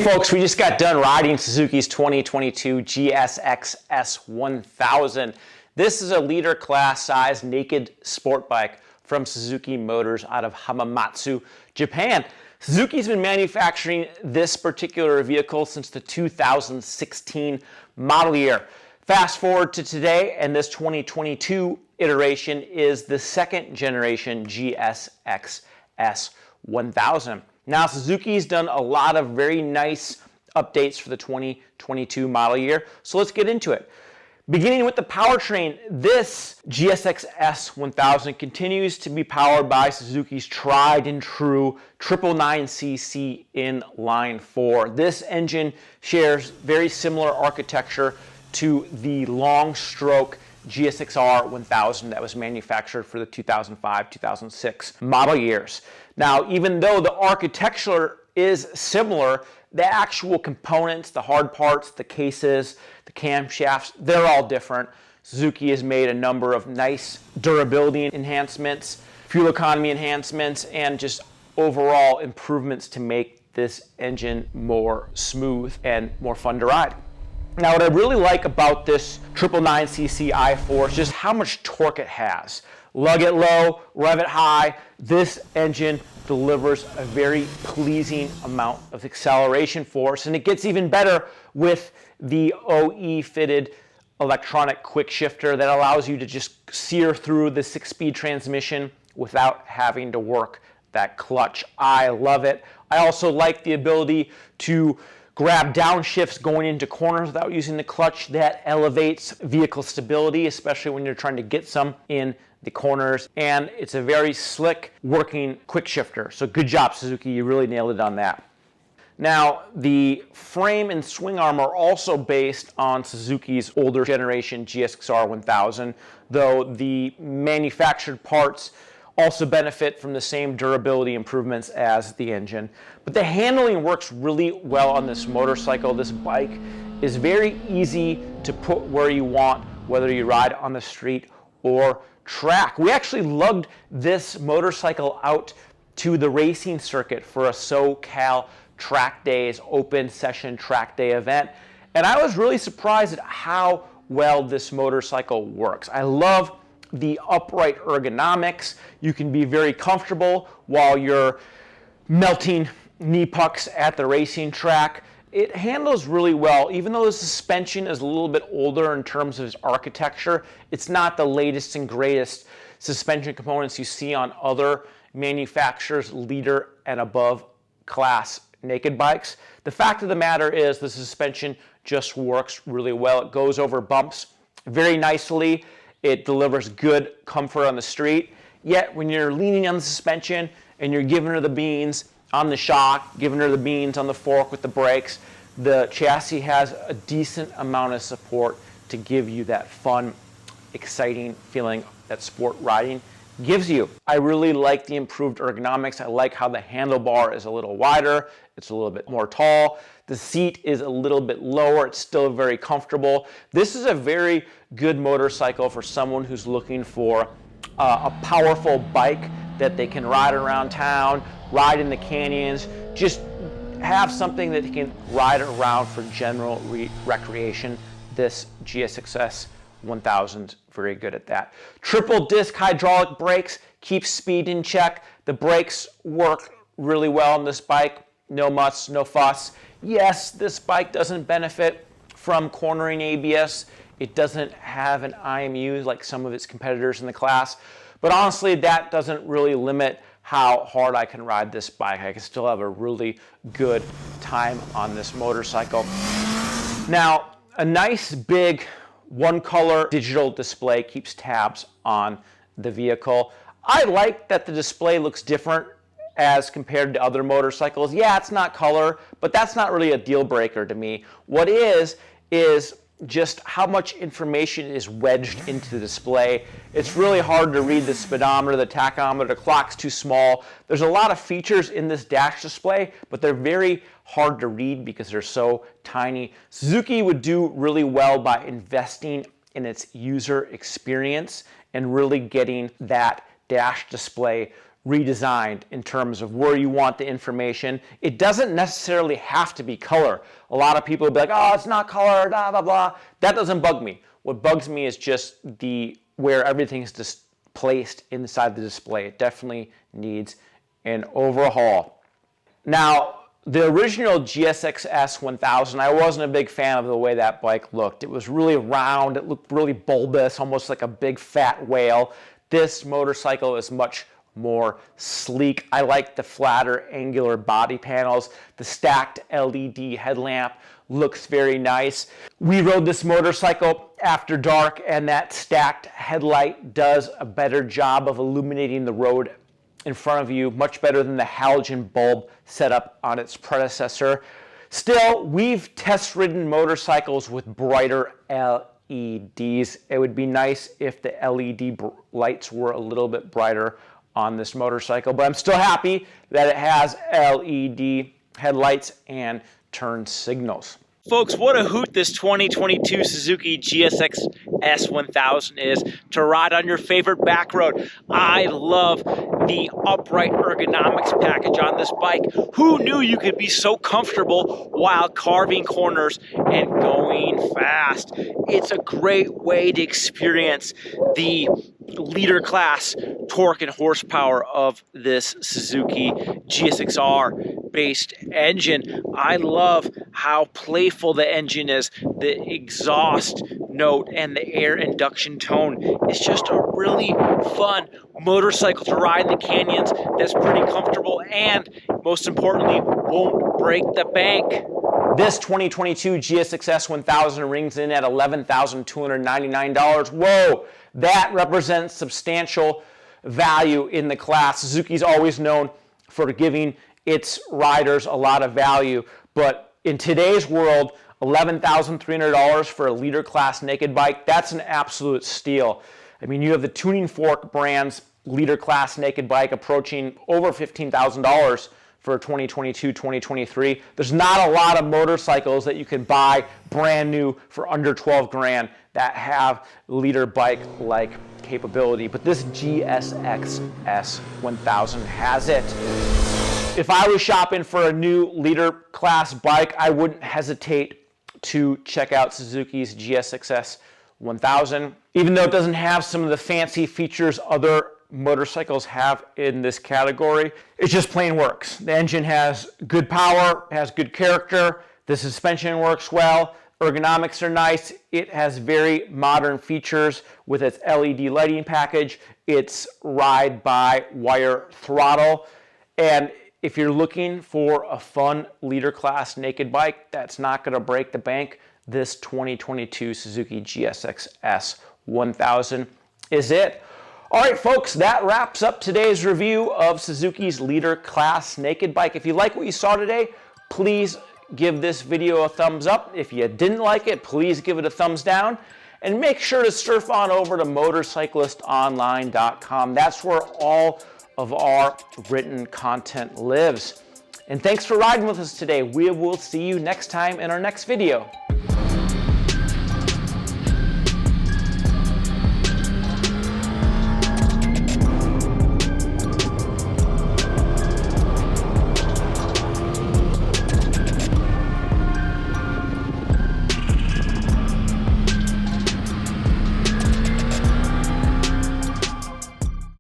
folks, we just got done riding Suzuki's 2022 GSX-S1000. This is a liter class size naked sport bike from Suzuki Motors out of Hamamatsu, Japan. Suzuki's been manufacturing this particular vehicle since the 2016 model year. Fast forward to today, and this 2022 iteration is the second generation GSX-S1000. Now, Suzuki's done a lot of very nice updates for the 2022 model year, so let's get into it. Beginning with the powertrain, this GSX-S1000 continues to be powered by Suzuki's tried and true 999cc inline-four. This engine shares very similar architecture to the long-stroke GSX-R1000 that was manufactured for the 2005-2006 model years. Now, even though the architecture is similar, the actual components, the hard parts, the cases, the camshafts, they're all different. Suzuki has made a number of nice durability enhancements, fuel economy enhancements, and just overall improvements to make this engine more smooth and more fun to ride. Now, what I really like about this 999cc i4 is just how much torque it has. Lug it low, rev it high. This engine delivers a very pleasing amount of acceleration force, and it gets even better with the OE-fitted electronic quickshifter that allows you to just sear through the 6-speed transmission without having to work that clutch. I love it. I also like the ability to grab downshifts going into corners without using the clutch. That elevates vehicle stability, especially when you're trying to get some in the corners. And it's a very slick working quick shifter. So good job, Suzuki. You really nailed it on that. Now, the frame and swing arm are also based on Suzuki's older generation GSX-R1000, though the manufactured parts also benefit from the same durability improvements as the engine. But the handling works really well on this motorcycle. This bike is very easy to put where you want, whether you ride on the street or track. We actually lugged this motorcycle out to the racing circuit for a SoCal Track Days open session track day event, and I was really surprised at how well this motorcycle works. I love the upright ergonomics. You can be very comfortable while you're melting knee pucks at the racing track. It handles really well. Even though the suspension is a little bit older in terms of its architecture, it's not the latest and greatest suspension components you see on other manufacturers' liter and above class naked bikes. The fact of the matter is the suspension just works really well. It goes over bumps very nicely. It delivers good comfort on the street. Yet when you're leaning on the suspension and you're giving her the beans on the shock, giving her the beans on the fork with the brakes, the chassis has a decent amount of support to give you that fun, exciting feeling that sport riding gives you. I really like the improved ergonomics. I like how the handlebar is a little wider. It's a little bit more tall. The seat is a little bit lower. It's still very comfortable. This is a very good motorcycle for someone who's looking for a powerful bike that they can ride around town, ride in the canyons, just have something that they can ride around for general recreation. This GSX-S1000 very good at that. Triple disc hydraulic brakes keep speed in check. The brakes work really well on this bike. No muss, no fuss. Yes, this bike doesn't benefit from cornering ABS. It doesn't have an IMU like some of its competitors in the class. But honestly, that doesn't really limit how hard I can ride this bike. I can still have a really good time on this motorcycle. Now, a nice big one-color digital display keeps tabs on the vehicle. I like that the display looks different as compared to other motorcycles. Yeah, it's not color, but that's not really a deal breaker to me. What is just how much information is wedged into the display. It's really hard to read the speedometer, the tachometer, the clock's too small. There's a lot of features in this dash display, but they're very hard to read because they're so tiny. Suzuki would do really well by investing in its user experience and really getting that dash display redesigned in terms of where you want the information. It doesn't necessarily have to be color. A lot of people will be like, oh, it's not color, blah, blah, blah. That doesn't bug me. What bugs me is just where everything is just placed inside the display. It definitely needs an overhaul. Now, the original GSX-S1000, I wasn't a big fan of the way that bike looked. It was really round, it looked really bulbous, almost like a big fat whale. This motorcycle is much more sleek. I like the flatter angular body panels. The stacked LED headlamp looks very nice. We rode this motorcycle after dark, and that stacked headlight does a better job of illuminating the road in front of you, much better than the halogen bulb setup on its predecessor. Still, we've test-ridden motorcycles with brighter LEDs. It would be nice if the LED lights were a little bit brighter on this motorcycle, but I'm still happy that it has LED headlights and turn signals. Folks, what a hoot this 2022 Suzuki GSX-S1000 is to ride on your favorite back road. I love the upright ergonomics package on this bike. Who knew you could be so comfortable while carving corners and going fast? It's a great way to experience the leader class torque and horsepower of this Suzuki GSX-R based engine. I love how playful the engine is. The exhaust note and the air induction tone is just a really fun motorcycle to ride in the canyons that's pretty comfortable and, most importantly, won't break the bank. This 2022 GSX-S1000 rings in at $11,299. Whoa, that represents substantial value in the class. Suzuki's always known for giving its riders a lot of value, but in today's world, $11,300 for a leader class naked bike, that's an absolute steal. I mean, you have the Tuning Fork brand's leader class naked bike approaching over $15,000 for 2022, 2023. There's not a lot of motorcycles that you can buy brand new for under 12 grand that have leader bike like capability, but this GSX-S1000 has it. If I was shopping for a new leader class bike, I wouldn't hesitate to check out Suzuki's GSX-S1000. Even though it doesn't have some of the fancy features other motorcycles have in this category, it just plain works. The engine has good power, has good character, the suspension works well, ergonomics are nice, it has very modern features with its LED lighting package, its ride-by-wire throttle, and if you're looking for a fun leader class naked bike that's not going to break the bank, this 2022 Suzuki GSX-S1000 is it. All right, folks, that wraps up today's review of Suzuki's leader class naked bike. If you like what you saw today, please give this video a thumbs up. If you didn't like it, please give it a thumbs down. And make sure to surf on over to motorcyclistonline.com. That's where all of our written content lives. And thanks for riding with us today. We will see you next time in our next video.